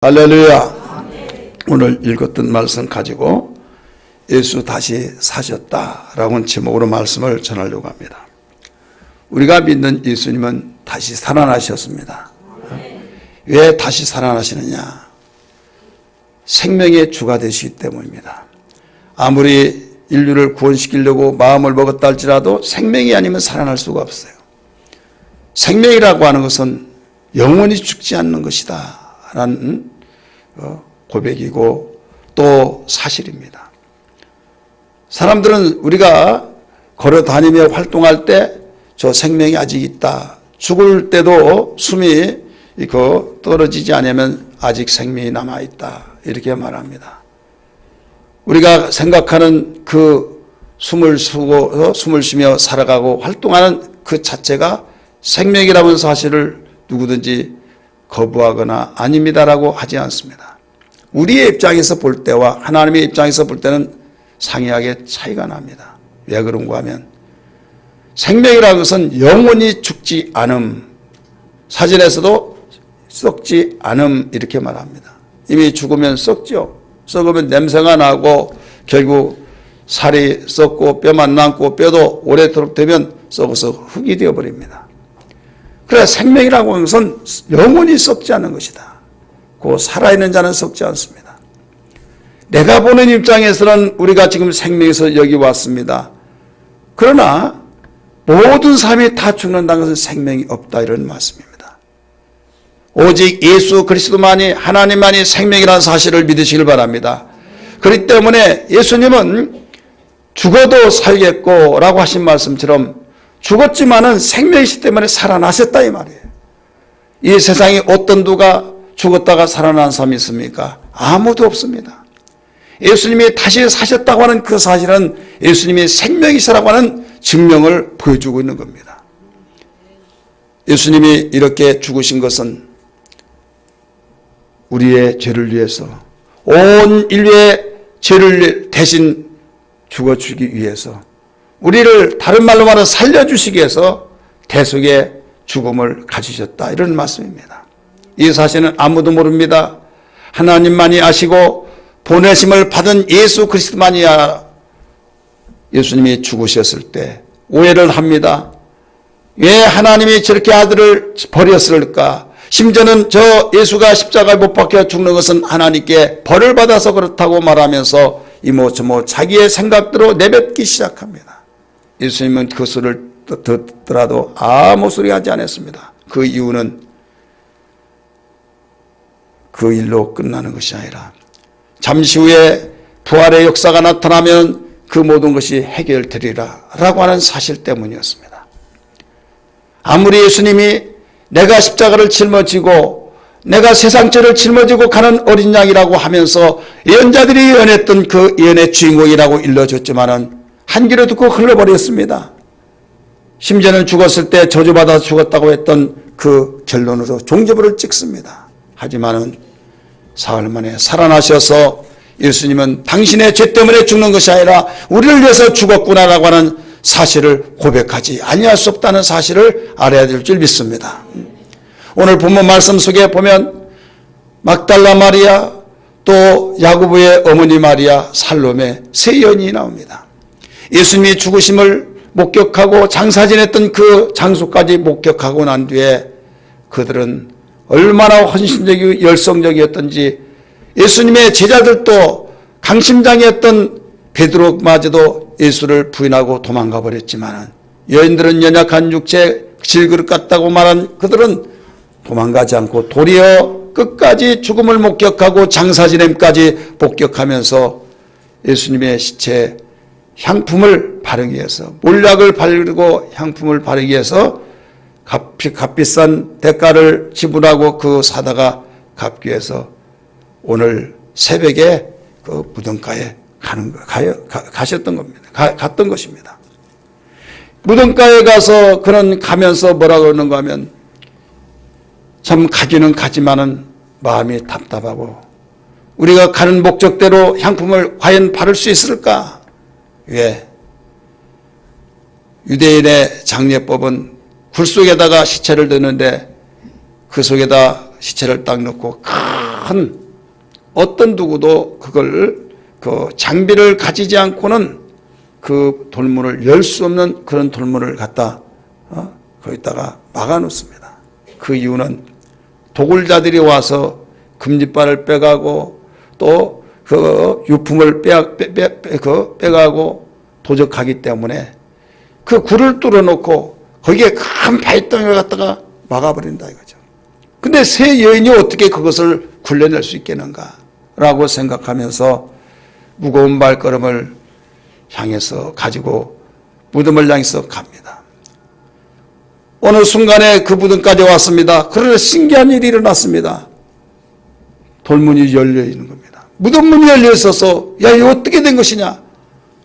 할렐루야. 오늘 읽었던 말씀 가지고 예수 다시 사셨다라는 제목으로 말씀을 전하려고 합니다. 우리가 믿는 예수님은 다시 살아나셨습니다. 왜 다시 살아나시느냐? 생명의 주가 되시기 때문입니다. 아무리 인류를 구원시키려고 마음을 먹었다 할지라도 생명이 아니면 살아날 수가 없어요. 생명이라고 하는 것은 영원히 죽지 않는 것이다 라는 고백이고 또 사실입니다. 사람들은 우리가 걸어 다니며 활동할 때 저 생명이 아직 있다, 죽을 때도 숨이 떨어지지 않으면 아직 생명이 남아있다, 이렇게 말합니다. 우리가 생각하는 그 숨을 쉬며 살아가고 활동하는 그 자체가 생명이라는 사실을 누구든지 거부하거나 아닙니다라고 하지 않습니다. 우리의 입장에서 볼 때와 하나님의 입장에서 볼 때는 상이하게 차이가 납니다. 왜 그런가 하면 생명이라는 것은 영원히 죽지 않음, 사전에서도 썩지 않음 이렇게 말합니다. 이미 죽으면 썩죠. 썩으면 냄새가 나고 결국 살이 썩고 뼈만 남고 뼈도 오래도록 되면 썩어서 흙이 되어버립니다. 그래 생명이라고 하는 것은 영원히 썩지 않는 것이다. 그 살아있는 자는 썩지 않습니다. 내가 보는 입장에서는 우리가 지금 생명에서 여기 왔습니다. 그러나 모든 사람이 다 죽는다는 것은 생명이 없다, 이런 말씀입니다. 오직 예수 그리스도만이, 하나님만이 생명이라는 사실을 믿으시길 바랍니다. 그렇기 때문에 예수님은 죽어도 살겠고 라고 하신 말씀처럼 죽었지만은 생명이시기 때문에 살아나셨다 이 말이에요. 이 세상에 어떤 누가 죽었다가 살아난 사람이 있습니까? 아무도 없습니다. 예수님이 다시 사셨다고 하는 그 사실은 예수님이 생명이시라고 하는 증명을 보여주고 있는 겁니다. 예수님이 이렇게 죽으신 것은 우리의 죄를 위해서, 온 인류의 죄를 대신 죽어주기 위해서, 우리를 다른 말로 말하면 살려주시기 위해서 대속의 죽음을 가지셨다, 이런 말씀입니다. 이 사실은 아무도 모릅니다. 하나님만이 아시고 보내심을 받은 예수 그리스도만이 알아. 예수님이 죽으셨을 때 오해를 합니다. 왜 하나님이 저렇게 아들을 버렸을까? 심지어는 저 예수가 십자가에 못 박혀 죽는 것은 하나님께 벌을 받아서 그렇다고 말하면서 이모저모 자기의 생각대로 내뱉기 시작합니다. 예수님은 그 소리를 듣더라도 아무 소리 하지 않았습니다. 그 이유는 그 일로 끝나는 것이 아니라 잠시 후에 부활의 역사가 나타나면 그 모든 것이 해결되리라 라고 하는 사실 때문이었습니다. 아무리 예수님이 내가 십자가를 짊어지고 내가 세상죄를 짊어지고 가는 어린 양이라고 하면서 예언자들이 예언했던 그 예언의 주인공이라고 일러줬지만은 한 귀로 듣고 흘러버렸습니다. 심지어는 죽었을 때 저주받아 죽었다고 했던 그 결론으로 종려부를 찍습니다. 하지만은 사흘 만에 살아나셔서 예수님은 당신의 죄 때문에 죽는 것이 아니라 우리를 위해서 죽었구나라고 하는 사실을 고백하지 아니할 수 없다는 사실을 알아야 될 줄 믿습니다. 오늘 본문 말씀 속에 보면 막달라 마리아, 또 야고보의 어머니 마리아, 살로메 세 여인이 나옵니다. 예수님이 죽으심을 목격하고 장사 지냈던 그 장소까지 목격하고 난 뒤에 그들은 얼마나 헌신적이고 열성적이었던지, 예수님의 제자들도 강심장이었던 베드로마저도 예수를 부인하고 도망가 버렸지만 여인들은 연약한 육체 질그릇 같다고 말한 그들은 도망가지 않고 도리어 끝까지 죽음을 목격하고 장사 지냄까지 목격하면서 예수님의 시체에 향품을 바르기 위해서, 몰약을 바르고 향품을 바르기 위해서 값비싼 대가를 지불하고 그 사다가 갚기 위해서 오늘 새벽에 그 무덤가에 가셨던 겁니다. 갔던 것입니다. 무덤가에 가서 가면서 뭐라고 그러는가 하면 참 가기는 가지만은 마음이 답답하고 우리가 가는 목적대로 향품을 과연 바를 수 있을까? 왜? 유대인의 장례법은 굴 속에다가 시체를 넣는데 그 속에다 시체를 딱 넣고 큰 어떤 누구도 그걸 장비를 가지지 않고는 그 돌문을 열 수 없는 그런 돌문을 갖다 거기다가 막아 놓습니다. 그 이유는 도굴자들이 와서 금짓발을 빼가고 또 그 유품을 빼가고 도적하기 때문에 그 굴을 뚫어놓고 거기에 큰 바위덩이를 갖다가 막아버린다 이거죠. 근데 세 여인이 어떻게 그것을 굴려낼 수 있겠는가 라고 생각하면서 무거운 발걸음을 향해서 가지고 무덤을 향해서 갑니다. 어느 순간에 그 무덤까지 왔습니다. 그러나 신기한 일이 일어났습니다. 돌문이 열려 있는 겁니다. 무덤 문이 열려 있어서 야, 이거 어떻게 된 것이냐?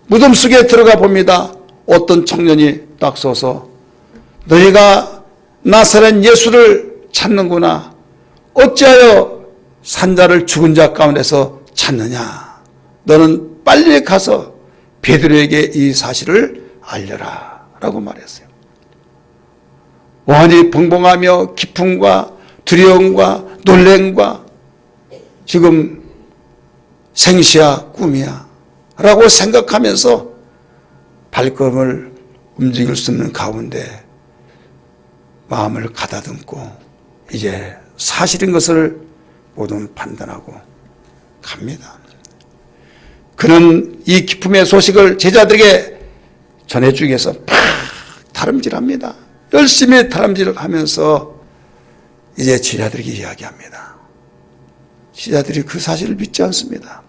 무덤 속에 들어가 봅니다. 어떤 청년이 딱 서서 너희가 나사렛 예수를 찾는구나. 어찌하여 산자를 죽은 자 가운데서 찾느냐? 너는 빨리 가서 베드로에게 이 사실을 알려라 라고 말했어요. 원이 벙벙하며 기쁨과 두려움과 놀램과 지금 생시야 꿈이야 라고 생각하면서 발걸음을 움직일 수 없는 가운데 마음을 가다듬고 이제 사실인 것을 모두 판단하고 갑니다. 그는 이 기쁨의 소식을 제자들에게 전해주기 위해서 팍 다름질합니다. 열심히 다름질을 하면서 이제 제자들에게 이야기합니다. 제자들이 그 사실을 믿지 않습니다.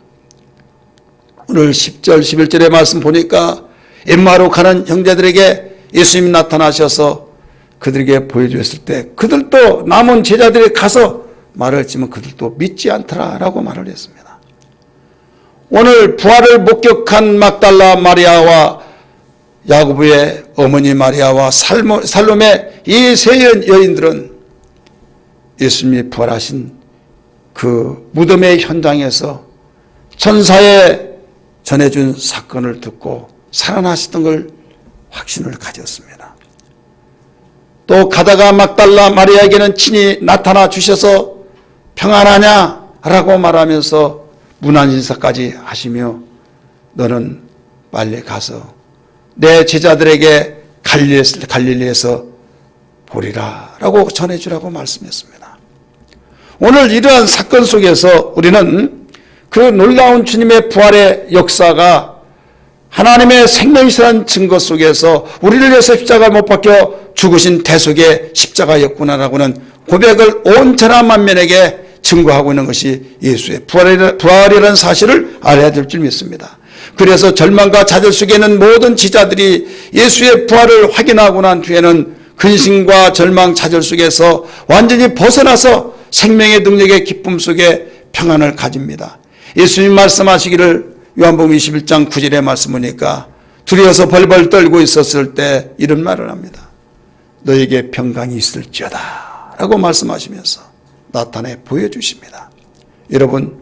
오늘 10절 11절의 말씀 보니까 엠마오로 가는 형제들에게 예수님이 나타나셔서 그들에게 보여주었을 때 그들도 남은 제자들이 가서 말을 했지만 그들도 믿지 않더라라고 말을 했습니다. 오늘 부활을 목격한 막달라 마리아와 야고보의 어머니 마리아와 살로메 이 세 여인들은 예수님이 부활하신 그 무덤의 현장에서 천사에 전해준 사건을 듣고 살아나셨던 걸 확신을 가졌습니다. 또 가다가 막달라 마리아에게는 친히 나타나 주셔서 평안하냐 라고 말하면서 문안 인사까지 하시며 너는 빨리 가서 내 제자들에게 갈릴리에서 보리라 라고 전해주라고 말씀했습니다. 오늘 이러한 사건 속에서 우리는 그 놀라운 주님의 부활의 역사가 하나님의 생명이라는 증거 속에서 우리를 위해서 십자가를 못 박혀 죽으신 대속의 십자가였구나라고는 고백을 온 천하 만민에게 증거하고 있는 것이 예수의 부활이라는 사실을 알아야 될 줄 믿습니다. 그래서 절망과 좌절 속에 있는 모든 지자들이 예수의 부활을 확인하고 난 뒤에는 근심과 절망, 좌절 속에서 완전히 벗어나서 생명의 능력의 기쁨 속에 평안을 가집니다. 예수님 말씀하시기를 요한복음 21장 9절의 말씀이니까 두려워서 벌벌 떨고 있었을 때 이런 말을 합니다. 너에게 평강이 있을지어다 라고 말씀하시면서 나타내 보여주십니다. 여러분,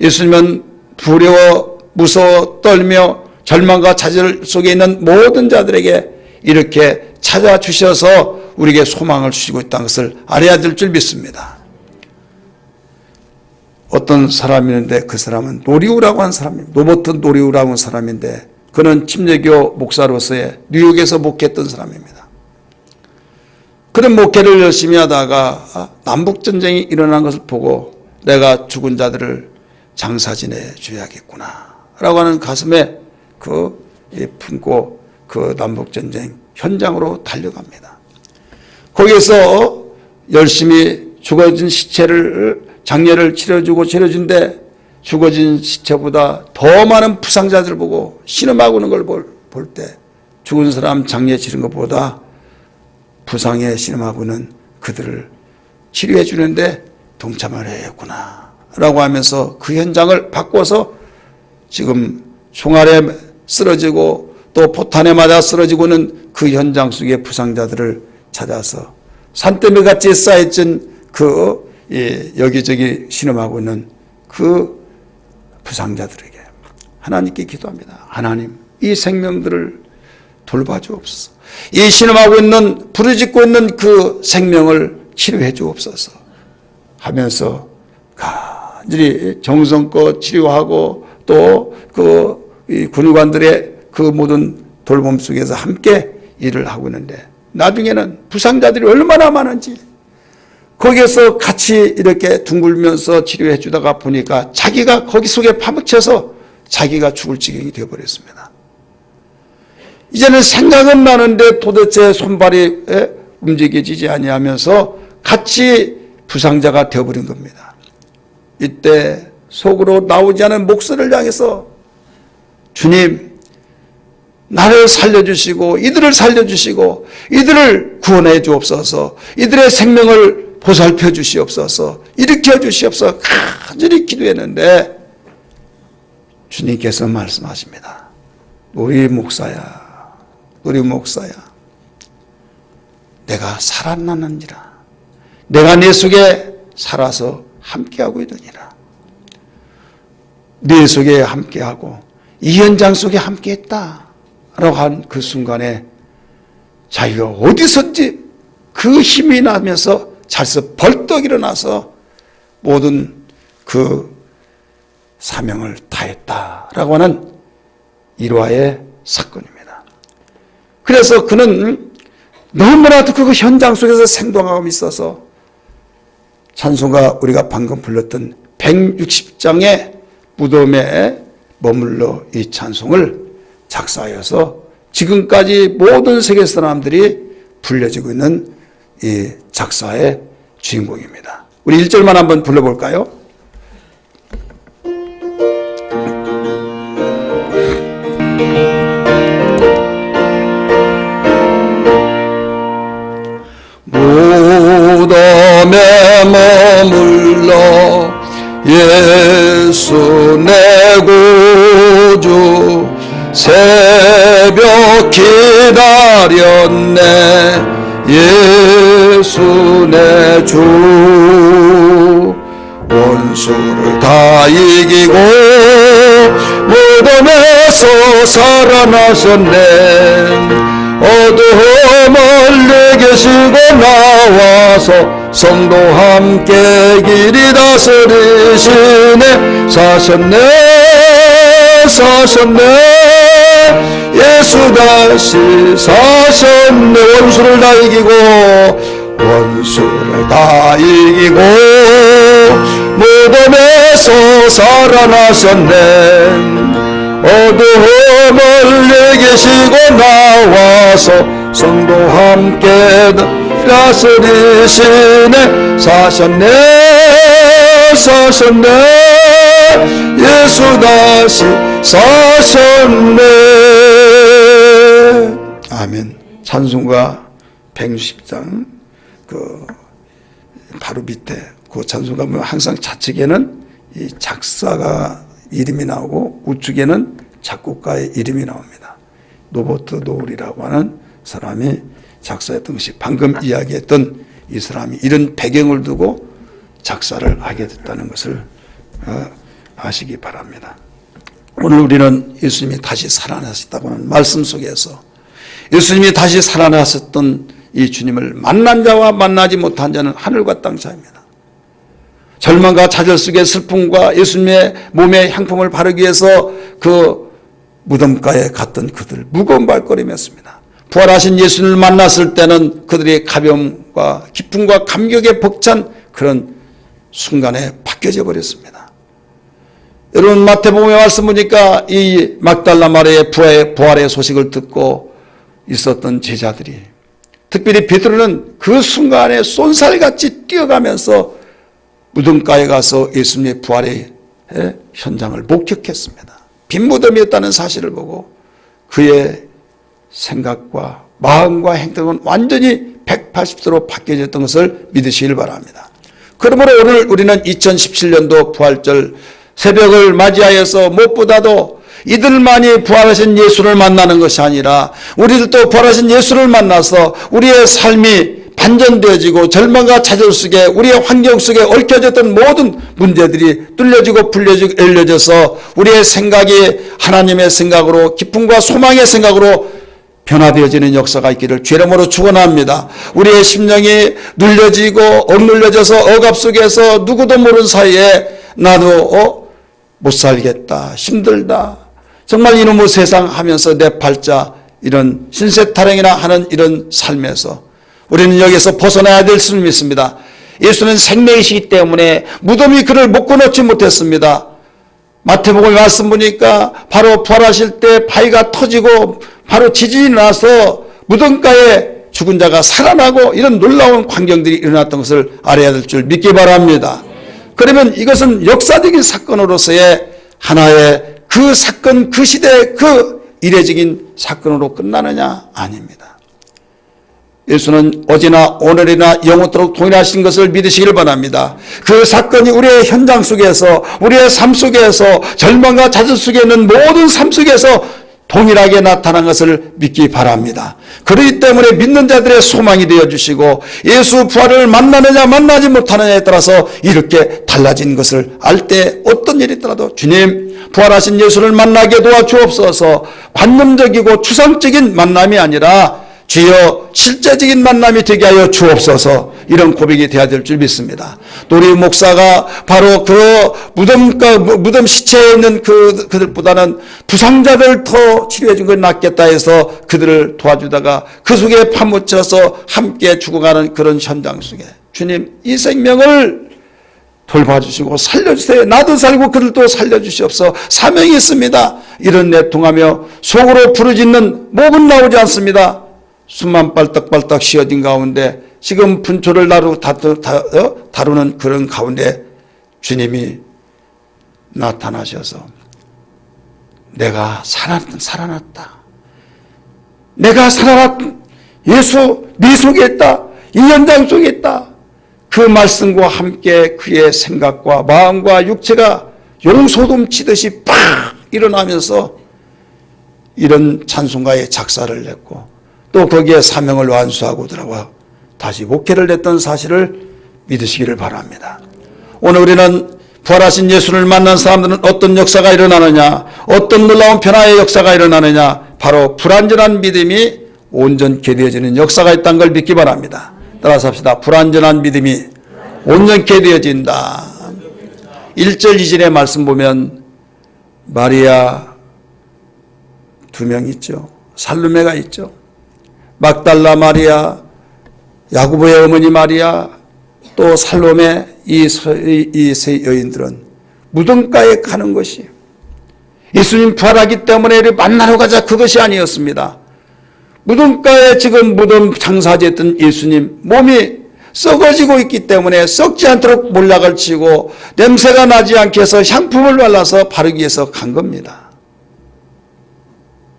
예수님은 두려워 무서워 떨며 절망과 좌절 속에 있는 모든 자들에게 이렇게 찾아주셔서 우리에게 소망을 주시고 있다는 것을 알아야 될 줄 믿습니다. 어떤 사람이 있는데 그 사람은 노리우라고 하는 사람입니다. 로버트 노리우라고 하는 사람인데 그는 침례교 목사로서의 뉴욕에서 목회했던 사람입니다. 그런 목회를 열심히 하다가 남북전쟁이 일어난 것을 보고 내가 죽은 자들을 장사지내 줘야겠구나 라고 하는 가슴에 품고 그 남북전쟁 현장으로 달려갑니다. 거기에서 열심히 죽어진 시체를 장례를 치러준데 죽어진 시체보다 더 많은 부상자들을 보고 신음하고 있는 걸 볼 때 죽은 사람 장례 치른 것보다 부상에 신음하고 있는 그들을 치료해 주는데 동참을 해야겠구나 라고 하면서 그 현장을 바꿔서 지금 총알에 쓰러지고 또 포탄에 맞아 쓰러지고는 그 현장 속의 부상자들을 찾아서 산더미같이 쌓여진 여기저기 신음하고 있는 그 부상자들에게 하나님께 기도합니다. 하나님, 이 생명들을 돌봐주옵소서. 이 신음하고 있는 부르짖고 있는 그 생명을 치료해 주옵소서 하면서 완전히 정성껏 치료하고 또 이 군의관들의 그 모든 돌봄 속에서 함께 일을 하고 있는데 나중에는 부상자들이 얼마나 많은지 거기에서 같이 이렇게 둥글면서 치료해 주다가 보니까 자기가 거기 속에 파묻혀서 자기가 죽을 지경이 되어버렸습니다. 이제는 생각은 나는데 도대체 손발이 움직여지지 아니하면서 같이 부상자가 되어버린 겁니다. 이때 속으로 나오지 않은 목소리를 향해서 주님, 나를 살려주시고 이들을 살려주시고 이들을 구원해 주옵소서, 이들의 생명을 보살펴 주시옵소서, 일으켜 주시옵소서 간절히 기도했는데 주님께서 말씀하십니다. 우리 목사야, 우리 목사야, 내가 살아나느니라. 내가 네 속에 살아서 함께하고 있느니라. 네 속에 함께하고 이 현장 속에 함께했다 라고 한 그 순간에 자기가 어디선지 그 힘이 나면서 자리에서 벌떡 일어나서 모든 그 사명을 다했다라고 하는 일화의 사건입니다. 그래서 그는 너무나도 그 현장 속에서 생동하고 있어서 찬송가 우리가 방금 불렀던 160장의 무덤에 머물러 이 찬송을 작사하여서 지금까지 모든 세계 사람들이 불려지고 있는 이 작사의 주인공입니다. 우리 1절만 한번 불러볼까요? 무덤에 머물러 예수 내 구주 새벽 기다렸네 예수 내 주 원수를 다 이기고 무덤에서 살아나셨네 어두워 멀리 계시고 나와서 성도 함께 길이 다스리시네 사셨네 예수 다시 사셨네 원수를 다 이기고 무덤에서 살아나셨네 어두워 멀리 계시고 나와서 성도 함께 다스리시네 사셨네 예수 다시 사셨네. 아멘. 찬송가 160장 그 바로 밑에 그 찬송가 보면 항상 좌측에는 이 작사가 이름이 나오고 우측에는 작곡가의 이름이 나옵니다. 노버트 노을이라고 하는 사람이 작사했던 것이 방금 이야기했던 이 사람이 이런 배경을 두고 작사를 하게 됐다는 것을 아시기 바랍니다. 오늘 우리는 예수님이 다시 살아나셨다고 하는 말씀 속에서 예수님이 다시 살아나셨던 이 주님을 만난 자와 만나지 못한 자는 하늘과 땅 차이입니다. 절망과 좌절 속의 슬픔과 예수님의 몸의 향품을 바르기 위해서 그 무덤가에 갔던 그들 무거운 발걸음이었습니다. 부활하신 예수님을 만났을 때는 그들의 가벼움과 기쁨과 감격에 벅찬 그런 순간에 바뀌어져 버렸습니다. 여러분 마태복음의 말씀 보니까 이 막달라 마리아의 부활의 소식을 듣고 있었던 제자들이 특별히 베드로는 그 순간에 쏜살같이 뛰어가면서 무덤가에 가서 예수님의 부활의 현장을 목격했습니다. 빈 무덤이었다는 사실을 보고 그의 생각과 마음과 행동은 완전히 180도로 바뀌어졌던 것을 믿으시길 바랍니다. 그러므로 오늘 우리는 2017년도 부활절 새벽을 맞이하여서 무엇보다도 이들만이 부활하신 예수를 만나는 것이 아니라 우리들도 부활하신 예수를 만나서 우리의 삶이 반전되어지고 절망과 좌절 속에 우리의 환경 속에 얽혀졌던 모든 문제들이 뚫려지고 풀려지고 열려져서 우리의 생각이 하나님의 생각으로 기쁨과 소망의 생각으로 변화되어지는 역사가 있기를 주의 이름으로 축원합니다. 우리의 심령이 눌려지고 억눌려져서 억압 속에서 누구도 모르는 사이에 나도 못 살겠다, 힘들다, 정말 이놈의 세상 하면서 내 팔자 이런 신세타령이나 하는 이런 삶에서 우리는 여기서 벗어나야 될 줄 믿습니다. 예수는 생명이시기 때문에 무덤이 그를 묶어놓지 못했습니다. 마태복음 말씀 보니까 바로 부활하실 때 바위가 터지고 바로 지진이 나서 무덤가에 죽은 자가 살아나고 이런 놀라운 광경들이 일어났던 것을 알아야 될 줄 믿기 바랍니다. 그러면 이것은 역사적인 사건으로서의 하나의 그 사건, 그 시대의 그 이례적인 사건으로 끝나느냐? 아닙니다. 예수는 어제나 오늘이나 영원토록 동일하신 것을 믿으시길 바랍니다. 그 사건이 우리의 현장 속에서, 우리의 삶 속에서, 절망과 좌절 속에 있는 모든 삶 속에서 동일하게 나타난 것을 믿기 바랍니다. 그렇기 때문에 믿는 자들의 소망이 되어주시고 예수 부활을 만나느냐 만나지 못하느냐에 따라서 이렇게 달라진 것을 알 때 어떤 일이 있더라도 주님 부활하신 예수를 만나게 도와주옵소서. 관념적이고 추상적인 만남이 아니라 주여 실제적인 만남이 되게 하여 주옵소서. 이런 고백이 되어야 될 줄 믿습니다. 또 우리 목사가 바로 그 무덤 시체에 있는 그들보다는 부상자들 더 치료해 준 건 낫겠다 해서 그들을 도와주다가 그 속에 파묻혀서 함께 죽어가는 그런 현장 속에 주님 이 생명을 돌봐주시고 살려주세요. 나도 살고 그들도 살려주시옵소서. 사명이 있습니다. 이런 내통하며 속으로 부르짖는 목은 나오지 않습니다. 숨만 빨딱빨딱 쉬어진 가운데 지금 분초를 다루는 그런 가운데 주님이 나타나셔서 내가 살아났다. 내가 살아났다. 예수 네 속에 있다. 이 현장 속에 있다. 그 말씀과 함께 그의 생각과 마음과 육체가 용소돔치듯이 팍 일어나면서 이런 찬송가의 작사를 냈고 또 거기에 사명을 완수하고 들어와 다시 목회를 했던 사실을 믿으시기를 바랍니다. 오늘 우리는 부활하신 예수를 만난 사람들은 어떤 역사가 일어나느냐, 어떤 놀라운 변화의 역사가 일어나느냐, 바로 불완전한 믿음이 온전케 되어지는 역사가 있다는 걸 믿기 바랍니다. 따라서 합시다. 불완전한 믿음이 온전케 되어진다. 1절 2절의 말씀 보면 마리아 2명 있죠. 살루메가 있죠. 막달라 마리아, 야고보의 어머니 마리아, 또 살로메 이 세 여인들은 무덤가에 가는 것이 예수님 부활하기 때문에 만나러 가자 그것이 아니었습니다. 무덤가에 지금 무덤 장사지했던 예수님 몸이 썩어지고 있기 때문에 썩지 않도록 몰락을 치고 냄새가 나지 않게 해서 향품을 발라서 바르기 위해서 간 겁니다.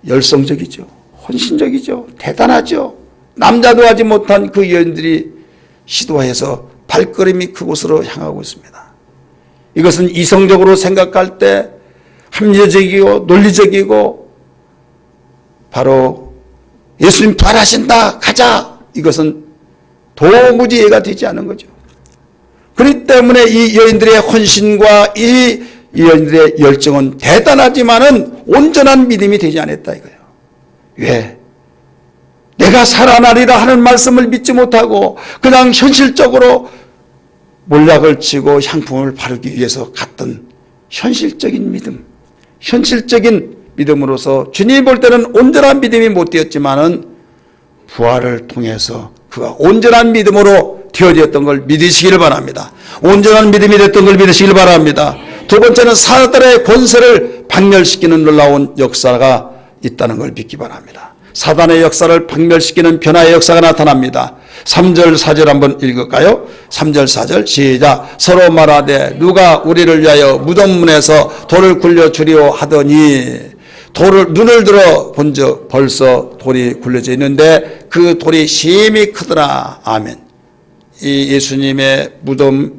열성적이죠. 헌신적이죠. 대단하죠. 남자도 하지 못한 그 여인들이 시도해서 발걸음이 그곳으로 향하고 있습니다. 이것은 이성적으로 생각할 때 합리적이고 논리적이고 바로 예수님 부활하신다 가자 이것은 도무지 이해가 되지 않은 거죠. 그렇기 때문에 이 여인들의 헌신과 이 여인들의 열정은 대단하지만은 온전한 믿음이 되지 않았다 이거예요. 왜? 내가 살아나리라 하는 말씀을 믿지 못하고 그냥 현실적으로 몰락을 치고 향품을 바르기 위해서 갔던 현실적인 믿음, 현실적인 믿음으로서 주님이 볼 때는 온전한 믿음이 못 되었지만은 부활을 통해서 그가 온전한 믿음으로 되어졌던 걸 믿으시기를 바랍니다. 온전한 믿음이 됐던 걸 믿으시기를 바랍니다. 두 번째는 사단의 권세를 박멸시키는 놀라운 역사가 있다는 걸 믿기 바랍니다. 사단의 역사를 박멸시키는 변화의 역사가 나타납니다. 3절 4절 한번 읽을까요? 3절 4절 시작. 서로 말하되 누가 우리를 위하여 무덤문에서 돌을 굴려주리오 하더니 눈을 들어 본즉 벌써 돌이 굴려져 있는데 그 돌이 심히 크더라. 아멘. 이 예수님의 무덤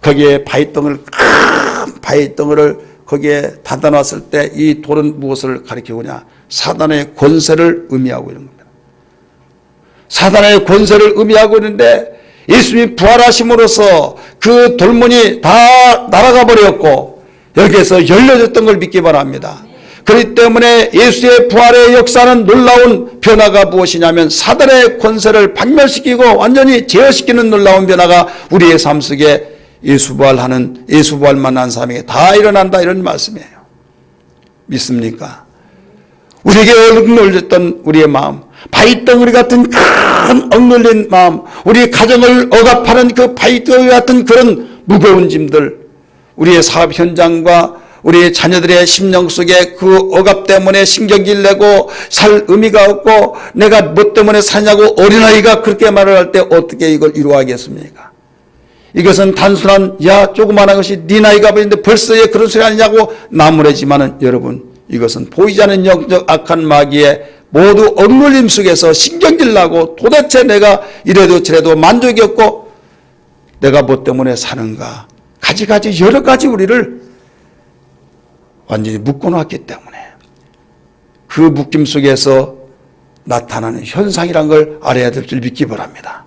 거기에 바위덩어리를 큰 바위덩어리를 거기에 닫아 놨을 때 이 돌은 무엇을 가리키느냐? 사단의 권세를 의미하고 있는 겁니다. 사단의 권세를 의미하고 있는데 예수님이 부활하심으로써 그 돌문이 다 날아가 버렸고 여기에서 열려졌던 걸 믿기 바랍니다. 그렇기 때문에 예수의 부활의 역사는 놀라운 변화가 무엇이냐면 사단의 권세를 박멸시키고 완전히 제어시키는 놀라운 변화가 우리의 삶 속에 예수 부활 만난 사람에게 다 일어난다, 이런 말씀이에요. 믿습니까? 우리에게 억눌렸던 우리의 마음, 바위덩어리 같은 큰 억눌린 마음, 우리 가정을 억압하는 그 바위덩어리 같은 그런 무거운 짐들, 우리의 사업 현장과 우리의 자녀들의 심령 속에 그 억압 때문에 신경질 내고 살 의미가 없고 내가 뭐 때문에 사냐고 어린아이가 그렇게 말을 할 때 어떻게 이걸 이루어하겠습니까? 이것은 단순한 조그마한 것이 네 나이가 보이는데 벌써 왜 그런 소리 하냐고 나무래지만은 여러분, 이것은 보이지 않는 영적 악한 마귀에 모두 억눌림 속에서 신경질 나고 도대체 내가 이래도 저래도 만족이 없고 내가 뭐 때문에 사는가, 가지가지 여러 가지 우리를 완전히 묶어놨기 때문에 그 묶임 속에서 나타나는 현상이란 걸 알아야 될 줄 믿기 바랍니다.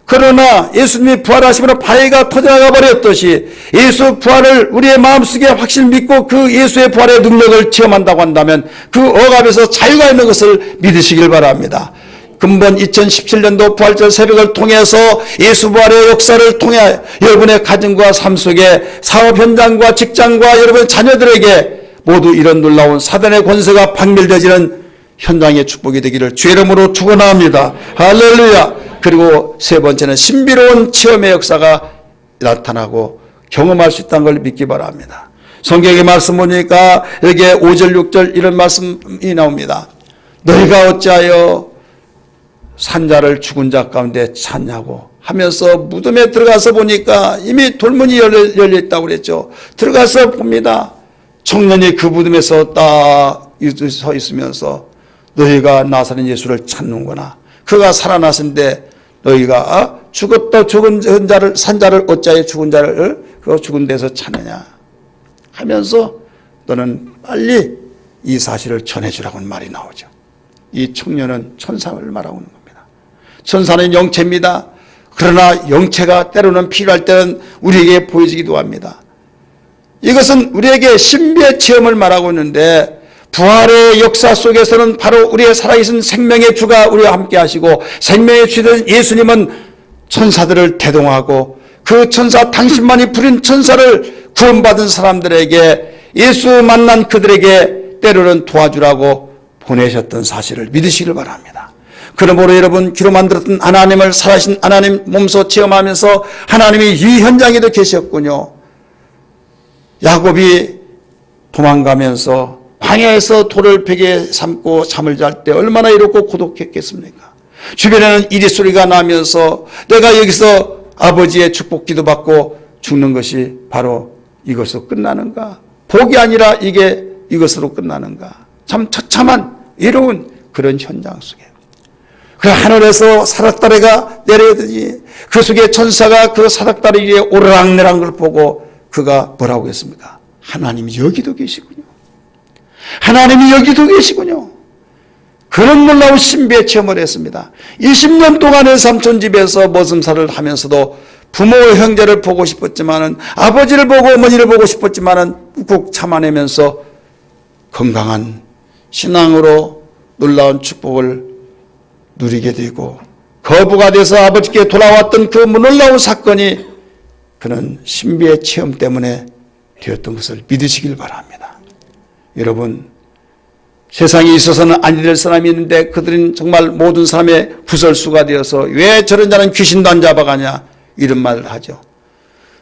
그러나 예수님이 부활하심으로 바위가 터져나가 버렸듯이 예수 부활을 우리의 마음속에 확실히 믿고 그 예수의 부활의 능력을 체험한다고 한다면 그 억압에서 자유가 있는 것을 믿으시길 바랍니다. 근본 2017년도 부활절 새벽을 통해서 예수 부활의 역사를 통해 여러분의 가정과 삶 속에 사업 현장과 직장과 여러분의 자녀들에게 모두 이런 놀라운 사단의 권세가 박멸되지는 현장의 축복이 되기를 주의 이름으로 축원합니다. 할렐루야. 그리고 세 번째는 신비로운 체험의 역사가 나타나고 경험할 수 있다는 걸 믿기 바랍니다. 성경의 말씀 보니까 여기에 5절 6절 이런 말씀이 나옵니다. 너희가 어찌하여 산자를 죽은 자 가운데 찾냐고 하면서 무덤에 들어가서 보니까 이미 돌문이 열려있다고 그랬죠. 들어가서 봅니다. 청년이 그 무덤에서 딱 서 있으면서 너희가 나사렛 예수를 찾는구나. 그가 살아났는데 너희가 죽었다 죽은 자를 산자를 어찌하여 죽은 자를 그 죽은 데서 찾느냐 하면서 너는 빨리 이 사실을 전해주라고는 말이 나오죠. 이 청년은 천사를 말하고 있는 겁니다. 천사는 영체입니다. 그러나 영체가 때로는 필요할 때는 우리에게 보여지기도 합니다. 이것은 우리에게 신비의 체험을 말하고 있는데 부활의 역사 속에서는 바로 우리의 살아계신 생명의 주가 우리와 함께 하시고 생명의 주된 예수님은 천사들을 대동하고 그 천사 당신만이 부린 천사를 구원받은 사람들에게 예수 만난 그들에게 때로는 도와주라고 보내셨던 사실을 믿으시길 바랍니다. 그러므로 여러분 귀로 만들었던 하나님을 살아신 하나님 몸소 체험하면서 하나님이 이 현장에도 계셨군요. 야곱이 도망가면서 광야에서 돌을 베개 삼고 잠을 잘 때 얼마나 이롭고 고독했겠습니까? 주변에는 이리 소리가 나면서 내가 여기서 아버지의 축복 기도 받고 죽는 것이 바로 이것으로 끝나는가? 복이 아니라 이것으로 끝나는가? 참 처참한 외로운 그런 현장 속에 그 하늘에서 사닥다리가 내려오더니 그 속에 천사가 그 사닥다리 위에 오르락내락한 걸 보고 그가 뭐라고 했습니까? 하나님이 여기도 계시군요. 하나님이 여기도 계시군요. 그런 놀라운 신비의 체험을 했습니다. 20년 동안의 삼촌집에서 머슴살을 하면서도 부모 형제를 보고 싶었지만은 아버지를 보고 어머니를 보고 싶었지만은 꾹 참아내면서 건강한 신앙으로 놀라운 축복을 누리게 되고 거부가 돼서 아버지께 돌아왔던 그 놀라운 사건이 그는 신비의 체험 때문에 되었던 것을 믿으시길 바랍니다. 여러분, 세상에 있어서는 아니 될 사람이 있는데 그들은 정말 모든 사람의 구설수가 되어서 왜 저런 자는 귀신도 안 잡아가냐 이런 말을 하죠.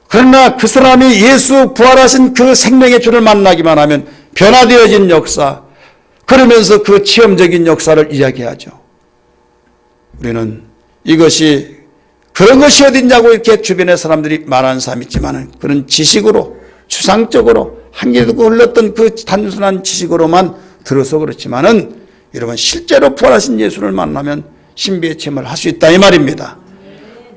그러나 그 사람이 예수 부활하신 그 생명의 주를 만나기만 하면 변화되어진 역사, 그러면서 그 체험적인 역사를 이야기하죠. 우리는 이것이 그런 것이 어딨냐고 이렇게 주변의 사람들이 말하는 사람이 있지만 그런 지식으로 추상적으로 한개 듣고 흘렀던 그 단순한 지식으로만 들어서 그렇지만은 여러분 실제로 부활하신 예수를 만나면 신비의 체험을 할 수 있다 이 말입니다.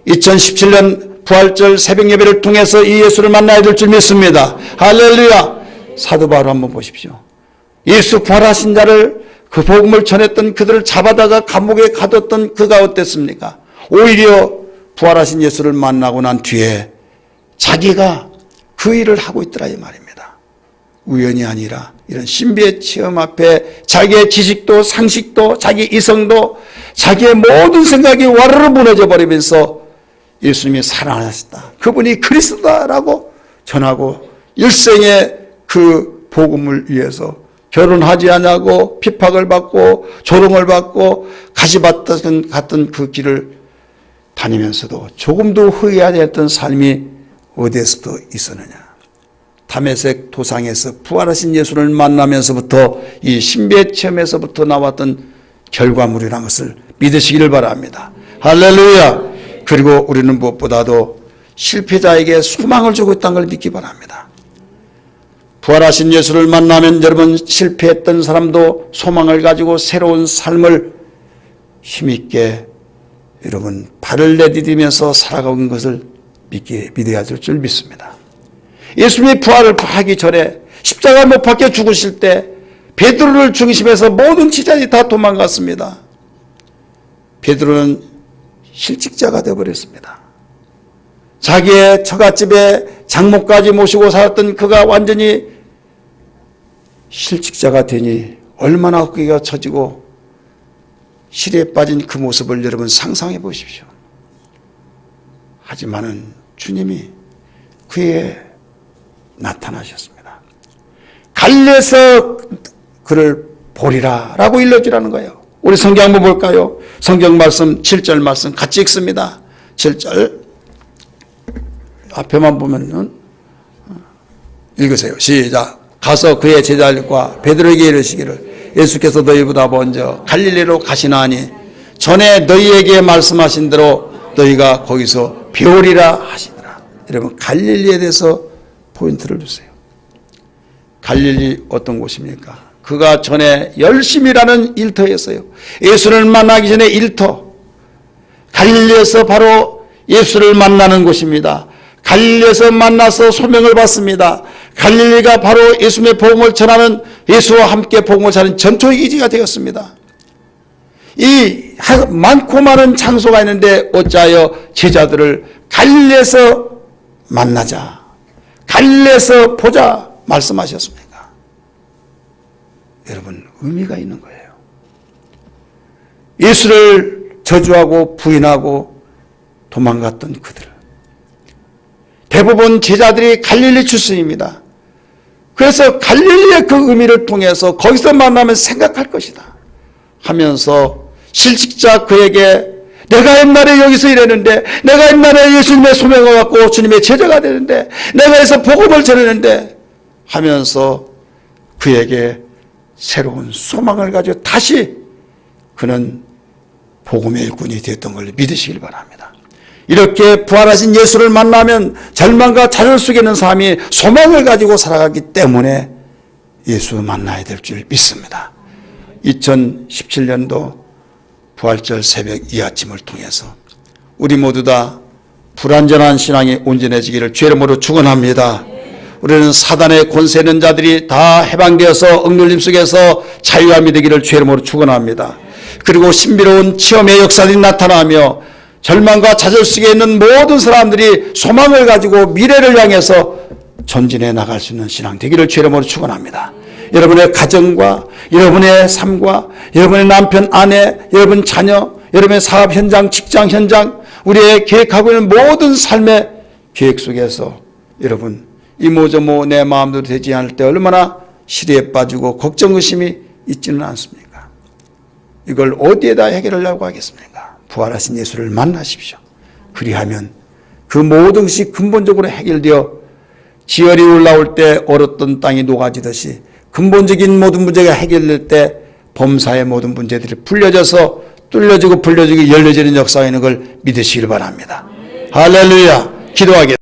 2017년 부활절 새벽 예배를 통해서 이 예수를 만나야 될 줄 믿습니다. 할렐루야. 사도 바울 한번 보십시오. 예수 부활하신 자를 그 복음을 전했던 그들을 잡아다가 감옥에 가뒀던 그가 어땠습니까? 오히려 부활하신 예수를 만나고 난 뒤에 자기가 그 일을 하고 있더라 이 말입니다. 우연이 아니라 이런 신비의 체험 앞에 자기의 지식도 상식도 자기 이성도 자기의 모든 생각이 와르르 무너져 버리면서 예수님이 살아나셨다, 그분이 그리스도다라고 전하고 일생의 그 복음을 위해서 결혼하지 않고 핍박을 받고 조롱을 받고 가시밭 같은 그 길을 다니면서도 조금도 후회하지 않았던 삶이 어디에서도 있었느냐. 다메섹 도상에서 부활하신 예수를 만나면서부터 이 신비의 체험에서부터 나왔던 결과물이라는 것을 믿으시기를 바랍니다. 할렐루야. 그리고 우리는 무엇보다도 실패자에게 소망을 주고 있다는 걸 믿기 바랍니다. 부활하신 예수를 만나면 여러분, 실패했던 사람도 소망을 가지고 새로운 삶을 힘있게 여러분 발을 내디디면서 살아가는 것을 믿어야 될 줄 믿습니다. 예수님이 부활을 하기 전에 십자가 못 박혀 죽으실 때 베드로를 중심해서 모든 제자들이 다 도망갔습니다. 베드로는 실직자가 되어버렸습니다. 자기의 처갓집에 장모까지 모시고 살았던 그가 완전히 실직자가 되니 얼마나 어깨가 처지고 실에 빠진 그 모습을 여러분 상상해 보십시오. 하지만은 주님이 그에게 나타나셨습니다. 갈릴리에서 그를 보리라 라고 일러주라는 거예요. 우리 성경 한번 볼까요? 성경 말씀 7절 말씀 같이 읽습니다. 7절 앞에만 보면은 읽으세요. 시작. 가서 그의 제자들과 베드로에게 이르시기를 예수께서 너희보다 먼저 갈릴리로 가시나니 전에 너희에게 말씀하신 대로 너희가 거기서 배우리라 하시더라. 여러분, 갈릴리에 대해서 포인트를 주세요. 갈릴리 어떤 곳입니까? 그가 전에 열심이라는 일터였어요. 예수를 만나기 전에 일터. 갈릴리에서 바로 예수를 만나는 곳입니다. 갈릴리에서 만나서 소명을 받습니다. 갈릴리가 바로 예수님의 복음을 전하는, 예수와 함께 복음을 전하는 전초의 기지가 되었습니다. 이 많고 많은 장소가 있는데 어찌하여 제자들을 갈릴리에서 만나자, 갈릴리에서 보자 말씀하셨습니까? 여러분, 의미가 있는 거예요. 예수를 저주하고 부인하고 도망갔던 그들, 대부분 제자들이 갈릴리 출신입니다. 그래서 갈릴리의 그 의미를 통해서 거기서 만나면 생각할 것이다 하면서 실직자 그에게 내가 옛날에 여기서 일했는데, 내가 옛날에 예수님의 소명을 받고 주님의 제자가 되는데, 내가 해서 복음을 전했는데 하면서 그에게 새로운 소망을 가지고 다시 그는 복음의 일꾼이 되었던 걸 믿으시길 바랍니다. 이렇게 부활하신 예수를 만나면 절망과 좌절 속에 있는 사람이 소망을 가지고 살아가기 때문에 예수 만나야 될 줄 믿습니다. 2017년도 부활절 새벽 이 아침을 통해서 우리 모두 다 불완전한 신앙이 온전해지기를 주의 이름으로 축원합니다. 우리는 사단의 권세 있는 자들이 다 해방되어서 억눌림 속에서 자유함이 되기를 주의 이름으로 축원합니다. 그리고 신비로운 체험의 역사들이 나타나며 절망과 좌절 속에 있는 모든 사람들이 소망을 가지고 미래를 향해서 전진해 나갈 수 있는 신앙 되기를 주의 이름으로 축원합니다. 여러분의 가정과 여러분의 삶과 여러분의 남편, 아내, 여러분 자녀, 여러분의 사업 현장, 직장 현장, 우리의 계획하고 있는 모든 삶의 계획 속에서 여러분 이모저모 내 마음대로 되지 않을 때 얼마나 시리에 빠지고 걱정 의심이 있지는 않습니까? 이걸 어디에다 해결하려고 하겠습니까? 부활하신 예수를 만나십시오. 그리하면 그 모든 것이 근본적으로 해결되어 지열이 올라올 때 얼었던 땅이 녹아지듯이 근본적인 모든 문제가 해결될 때 범사의 모든 문제들이 풀려져서 뚫려지고 풀려지고 열려지는 역사가 있는 걸 믿으시길 바랍니다. 할렐루야. 기도하겠습니다.